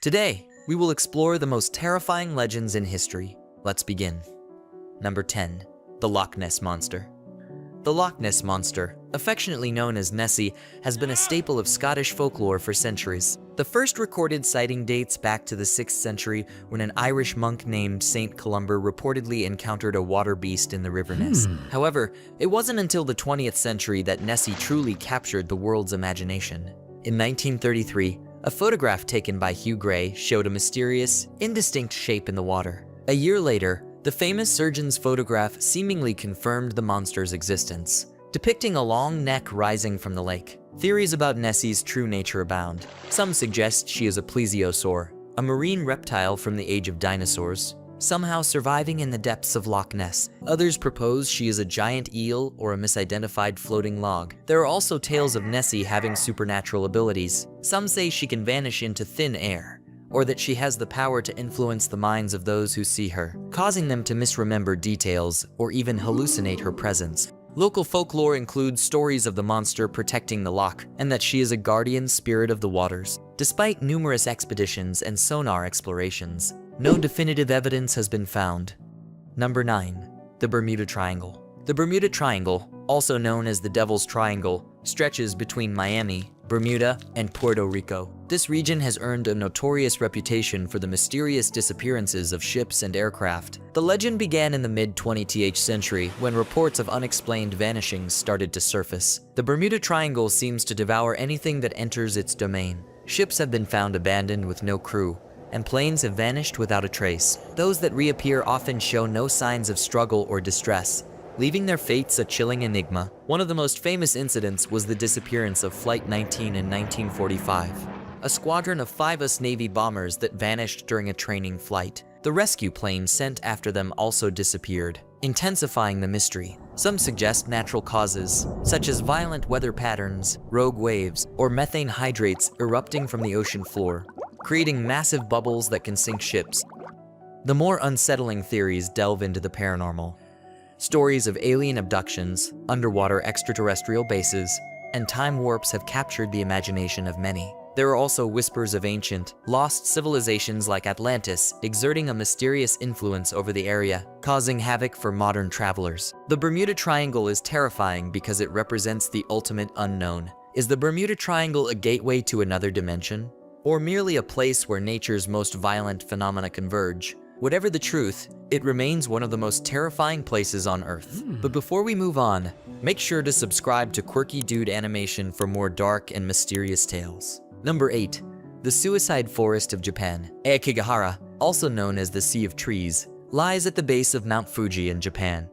Today, we will explore the most terrifying legends in history. Let's begin. Number 10. The Loch Ness Monster. The Loch Ness Monster, affectionately known as Nessie, has been a staple of Scottish folklore for centuries. The first recorded sighting dates back to the 6th century when an Irish monk named Saint Columba reportedly encountered a water beast in the River Ness. However, it wasn't until the 20th century that Nessie truly captured the world's imagination. In 1933, a photograph taken by Hugh Gray showed a mysterious, indistinct shape in the water. A year later, the famous surgeon's photograph seemingly confirmed the monster's existence, depicting a long neck rising from the lake. Theories about Nessie's true nature abound. Some suggest she is a plesiosaur, a marine reptile from the age of dinosaurs, somehow surviving in the depths of Loch Ness. Others propose she is a giant eel or a misidentified floating log. There are also tales of Nessie having supernatural abilities. Some say she can vanish into thin air, or that she has the power to influence the minds of those who see her, causing them to misremember details or even hallucinate her presence. Local folklore includes stories of the monster protecting the loch and that she is a guardian spirit of the waters. Despite numerous expeditions and sonar explorations, no definitive evidence has been found. Number 9. The Bermuda Triangle. The Bermuda Triangle, also known as the Devil's Triangle, stretches between Miami, Bermuda, and Puerto Rico. This region has earned a notorious reputation for the mysterious disappearances of ships and aircraft. The legend began in the mid-20th century when reports of unexplained vanishings started to surface. The Bermuda Triangle seems to devour anything that enters its domain. Ships have been found abandoned with no crew, and planes have vanished without a trace. Those that reappear often show no signs of struggle or distress, leaving their fates a chilling enigma. One of the most famous incidents was the disappearance of Flight 19 in 1945, a squadron of 5 US Navy bombers that vanished during a training flight. The rescue plane sent after them also disappeared, intensifying the mystery. Some suggest natural causes, such as violent weather patterns, rogue waves, or methane hydrates erupting from the ocean floor, creating massive bubbles that can sink ships. The more unsettling theories delve into the paranormal. Stories of alien abductions, underwater extraterrestrial bases, and time warps have captured the imagination of many. There are also whispers of ancient, lost civilizations like Atlantis exerting a mysterious influence over the area, causing havoc for modern travelers. The Bermuda Triangle is terrifying because it represents the ultimate unknown. Is the Bermuda Triangle a gateway to another dimension, or merely a place where nature's most violent phenomena converge? Whatever the truth, it remains one of the most terrifying places on Earth. But before we move on, make sure to subscribe to Quirky Dude Animation for more dark and mysterious tales. Number 8. The Suicide Forest of Japan. Aokigahara, also known as the Sea of Trees, lies at the base of Mount Fuji in Japan.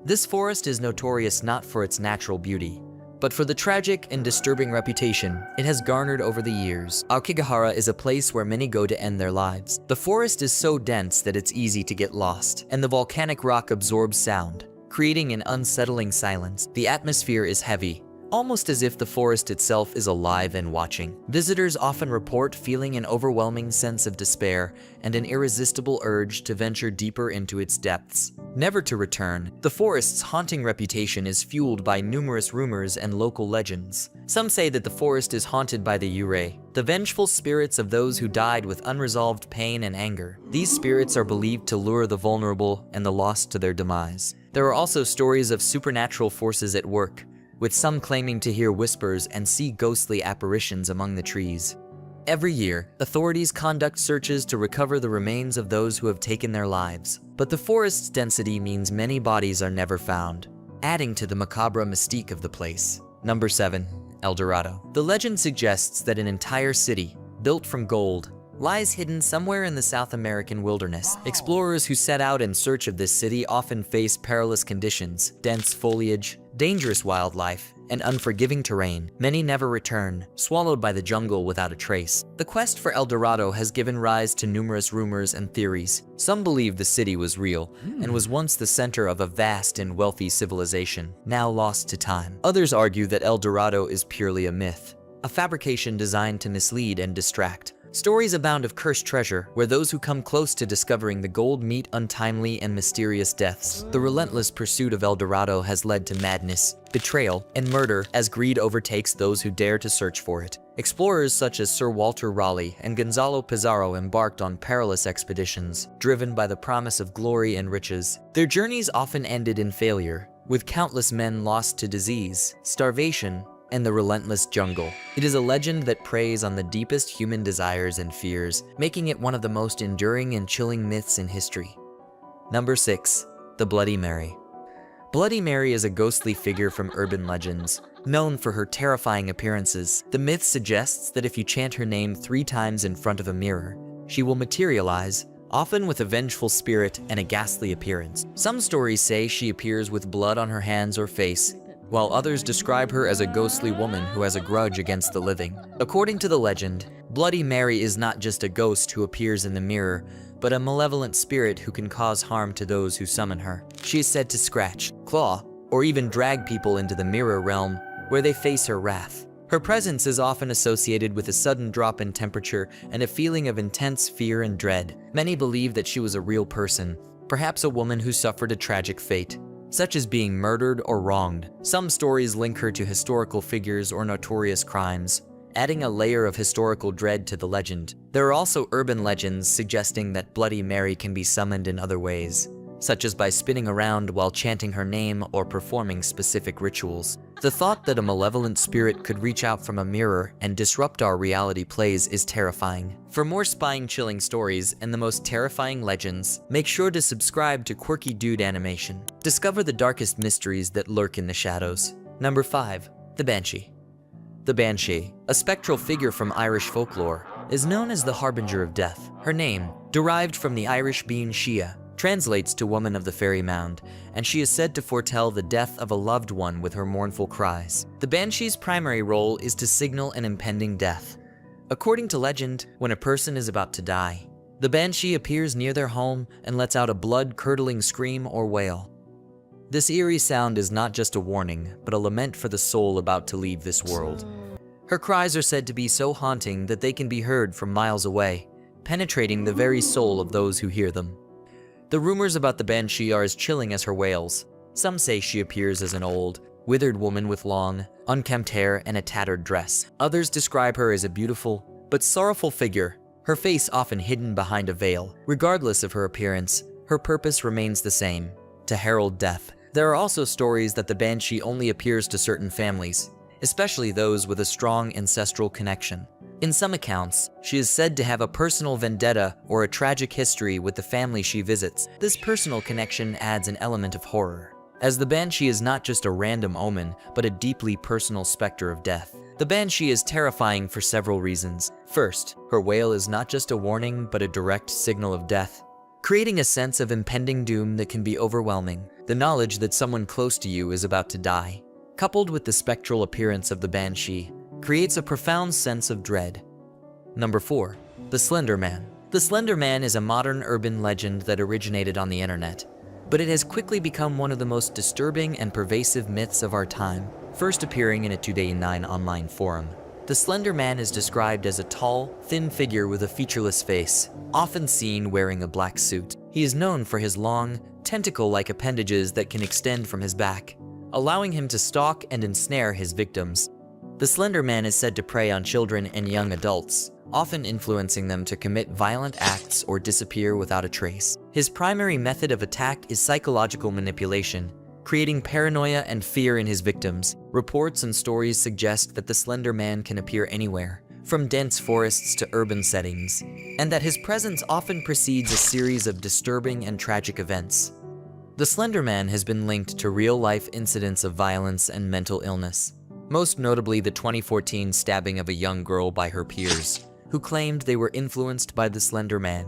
This forest is notorious not for its natural beauty, but for the tragic and disturbing reputation it has garnered over the years. Aokigahara is a place where many go to end their lives. The forest is so dense that it's easy to get lost, and the volcanic rock absorbs sound, creating an unsettling silence. The atmosphere is heavy, almost as if the forest itself is alive and watching. Visitors often report feeling an overwhelming sense of despair and an irresistible urge to venture deeper into its depths, never to return. The forest's haunting reputation is fueled by numerous rumors and local legends. Some say that the forest is haunted by the Yurei, the vengeful spirits of those who died with unresolved pain and anger. These spirits are believed to lure the vulnerable and the lost to their demise. There are also stories of supernatural forces at work, with some claiming to hear whispers and see ghostly apparitions among the trees. Every year, authorities conduct searches to recover the remains of those who have taken their lives, but the forest's density means many bodies are never found, adding to the macabre mystique of the place. Number 7. El Dorado. The legend suggests that an entire city, built from gold, lies hidden somewhere in the South American wilderness. Explorers who set out in search of this city often face perilous conditions, dense foliage, dangerous wildlife, and unforgiving terrain. Many never return, swallowed by the jungle without a trace. The quest for El Dorado has given rise to numerous rumors and theories. Some believe the city was real and was once the center of a vast and wealthy civilization, now lost to time. Others argue that El Dorado is purely a myth, a fabrication designed to mislead and distract. Stories abound of cursed treasure, where those who come close to discovering the gold meet untimely and mysterious deaths. The relentless pursuit of El Dorado has led to madness, betrayal, and murder as greed overtakes those who dare to search for it. Explorers such as Sir Walter Raleigh and Gonzalo Pizarro embarked on perilous expeditions, driven by the promise of glory and riches. Their journeys often ended in failure, with countless men lost to disease, starvation, and the relentless jungle. It is a legend that preys on the deepest human desires and fears, making it one of the most enduring and chilling myths in history. Number 6. The Bloody Mary. Bloody Mary is a ghostly figure from urban legends, known for her terrifying appearances. The myth suggests that if you chant her name 3 times in front of a mirror, she will materialize, often with a vengeful spirit and a ghastly appearance. Some stories say she appears with blood on her hands or face, while others describe her as a ghostly woman who has a grudge against the living. According to the legend, Bloody Mary is not just a ghost who appears in the mirror, but a malevolent spirit who can cause harm to those who summon her. She is said to scratch, claw, or even drag people into the mirror realm, where they face her wrath. Her presence is often associated with a sudden drop in temperature and a feeling of intense fear and dread. Many believe that she was a real person, perhaps a woman who suffered a tragic fate, such as being murdered or wronged. Some stories link her to historical figures or notorious crimes, adding a layer of historical dread to the legend. There are also urban legends suggesting that Bloody Mary can be summoned in other ways, such as by spinning around while chanting her name or performing specific rituals. The thought that a malevolent spirit could reach out from a mirror and disrupt our reality plays is terrifying. For more spine-chilling stories and the most terrifying legends, make sure to subscribe to Quirky Dude Animation. Discover the darkest mysteries that lurk in the shadows. Number 5. The Banshee. The Banshee, a spectral figure from Irish folklore, is known as the harbinger of death. Her name, derived from the Irish bean Shia, translates to woman of the fairy mound, and she is said to foretell the death of a loved one with her mournful cries. The Banshee's primary role is to signal an impending death. According to legend, when a person is about to die, the Banshee appears near their home and lets out a blood-curdling scream or wail. This eerie sound is not just a warning, but a lament for the soul about to leave this world. Her cries are said to be so haunting that they can be heard from miles away, penetrating the very soul of those who hear them. The rumors about the Banshee are as chilling as her wails. Some say she appears as an old, withered woman with long, unkempt hair and a tattered dress. Others describe her as a beautiful, but sorrowful figure, her face often hidden behind a veil. Regardless of her appearance, her purpose remains the same: to herald death. There are also stories that the Banshee only appears to certain families, especially those with a strong ancestral connection. In some accounts, she is said to have a personal vendetta or a tragic history with the family she visits. This personal connection adds an element of horror, as the Banshee is not just a random omen, but a deeply personal specter of death. The Banshee is terrifying for several reasons. First, her wail is not just a warning, but a direct signal of death, creating a sense of impending doom that can be overwhelming. The knowledge that someone close to you is about to die, coupled with the spectral appearance of the Banshee, creates a profound sense of dread. Number 4. The Slender Man. The Slender Man is a modern urban legend that originated on the internet, but it has quickly become one of the most disturbing and pervasive myths of our time, first appearing in a Today 9 online forum. The Slender Man is described as a tall, thin figure with a featureless face, often seen wearing a black suit. He is known for his long, tentacle-like appendages that can extend from his back, allowing him to stalk and ensnare his victims. The Slender Man is said to prey on children and young adults, often influencing them to commit violent acts or disappear without a trace. His primary method of attack is psychological manipulation, creating paranoia and fear in his victims. Reports and stories suggest that the Slender Man can appear anywhere, from dense forests to urban settings, and that his presence often precedes a series of disturbing and tragic events. The Slender Man has been linked to real-life incidents of violence and mental illness, most notably the 2014 stabbing of a young girl by her peers, who claimed they were influenced by the Slender Man.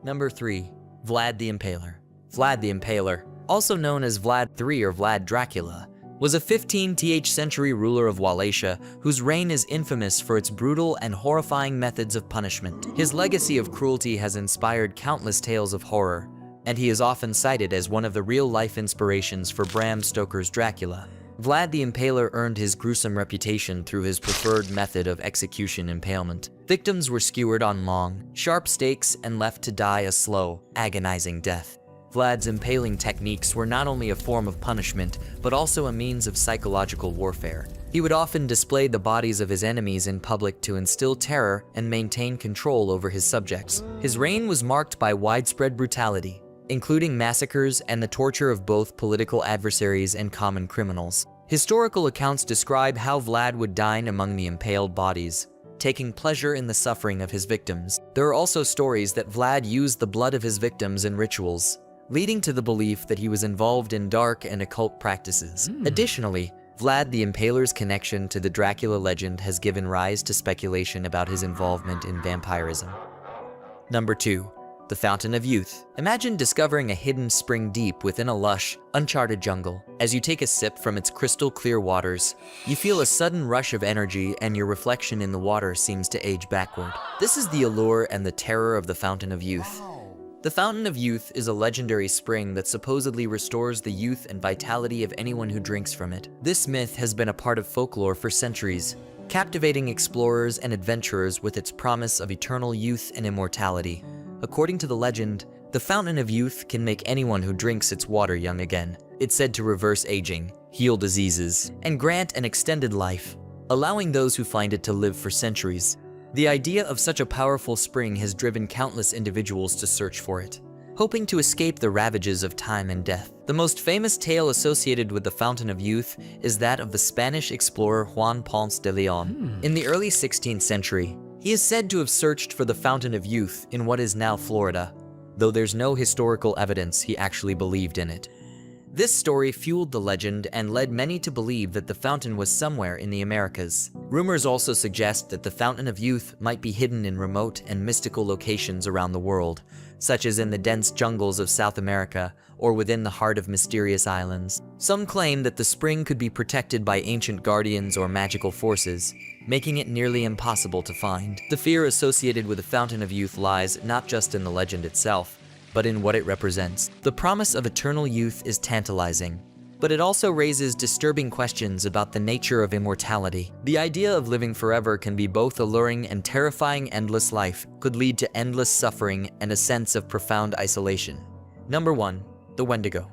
Number 3. Vlad the Impaler. Vlad the Impaler, also known as Vlad III or Vlad Dracula, was a 15th century ruler of Wallachia whose reign is infamous for its brutal and horrifying methods of punishment. His legacy of cruelty has inspired countless tales of horror, and he is often cited as one of the real-life inspirations for Bram Stoker's Dracula. Vlad the Impaler earned his gruesome reputation through his preferred method of execution impalement, Victims were skewered on long, sharp stakes and left to die a slow, agonizing death. Vlad's impaling techniques were not only a form of punishment, but also a means of psychological warfare. He would often display the bodies of his enemies in public to instill terror and maintain control over his subjects. His reign was marked by widespread brutality, including massacres and the torture of both political adversaries and common criminals. Historical accounts describe how Vlad would dine among the impaled bodies, taking pleasure in the suffering of his victims. There are also stories that Vlad used the blood of his victims in rituals, leading to the belief that he was involved in dark and occult practices. Additionally, Vlad the Impaler's connection to the Dracula legend has given rise to speculation about his involvement in vampirism. Number 2. The Fountain of Youth. Imagine discovering a hidden spring deep within a lush, uncharted jungle. As you take a sip from its crystal clear waters, you feel a sudden rush of energy and your reflection in the water seems to age backward. This is the allure and the terror of the Fountain of Youth. The Fountain of Youth is a legendary spring that supposedly restores the youth and vitality of anyone who drinks from it. This myth has been a part of folklore for centuries, captivating explorers and adventurers with its promise of eternal youth and immortality. According to the legend, the Fountain of Youth can make anyone who drinks its water young again. It's said to reverse aging, heal diseases, and grant an extended life, allowing those who find it to live for centuries. The idea of such a powerful spring has driven countless individuals to search for it, hoping to escape the ravages of time and death. The most famous tale associated with the Fountain of Youth is that of the Spanish explorer Juan Ponce de Leon. In the early 16th century, he is said to have searched for the Fountain of Youth in what is now Florida, though there's no historical evidence he actually believed in it. This story fueled the legend and led many to believe that the fountain was somewhere in the Americas. Rumors also suggest that the Fountain of Youth might be hidden in remote and mystical locations around the world, such as in the dense jungles of South America or within the heart of mysterious islands. Some claim that the spring could be protected by ancient guardians or magical forces, making it nearly impossible to find. The fear associated with the Fountain of Youth lies not just in the legend itself, but in what it represents. The promise of eternal youth is tantalizing, but it also raises disturbing questions about the nature of immortality. The idea of living forever can be both alluring and terrifying. Endless life could lead to endless suffering and a sense of profound isolation. Number 1. The Wendigo.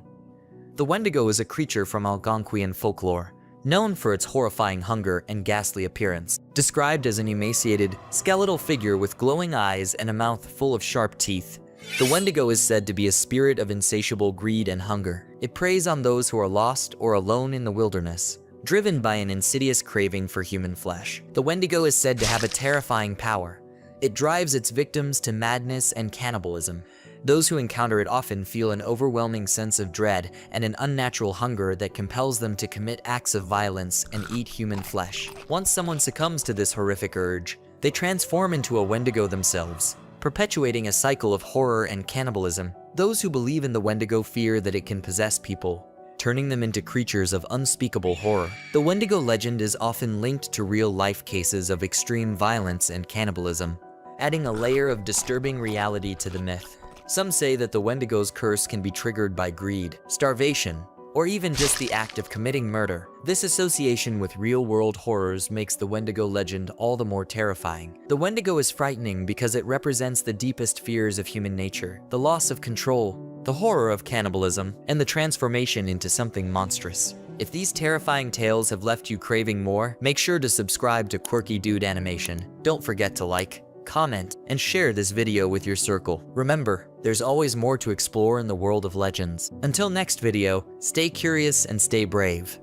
The Wendigo is a creature from Algonquian folklore, known for its horrifying hunger and ghastly appearance. Described as an emaciated, skeletal figure with glowing eyes and a mouth full of sharp teeth, the Wendigo is said to be a spirit of insatiable greed and hunger. It preys on those who are lost or alone in the wilderness, driven by an insidious craving for human flesh. The Wendigo is said to have a terrifying power. It drives its victims to madness and cannibalism. Those who encounter it often feel an overwhelming sense of dread and an unnatural hunger that compels them to commit acts of violence and eat human flesh. Once someone succumbs to this horrific urge, they transform into a Wendigo themselves, perpetuating a cycle of horror and cannibalism. Those who believe in the Wendigo fear that it can possess people, turning them into creatures of unspeakable horror. The Wendigo legend is often linked to real-life cases of extreme violence and cannibalism, adding a layer of disturbing reality to the myth. Some say that the Wendigo's curse can be triggered by greed, starvation, or even just the act of committing murder. This association with real-world horrors makes the Wendigo legend all the more terrifying. The Wendigo is frightening because it represents the deepest fears of human nature: the loss of control, the horror of cannibalism, and the transformation into something monstrous. If these terrifying tales have left you craving more, make sure to subscribe to Quirky Dude Animation. Don't forget to like, comment, and share this video with your circle. Remember, there's always more to explore in the world of legends. Until next video, stay curious and stay brave.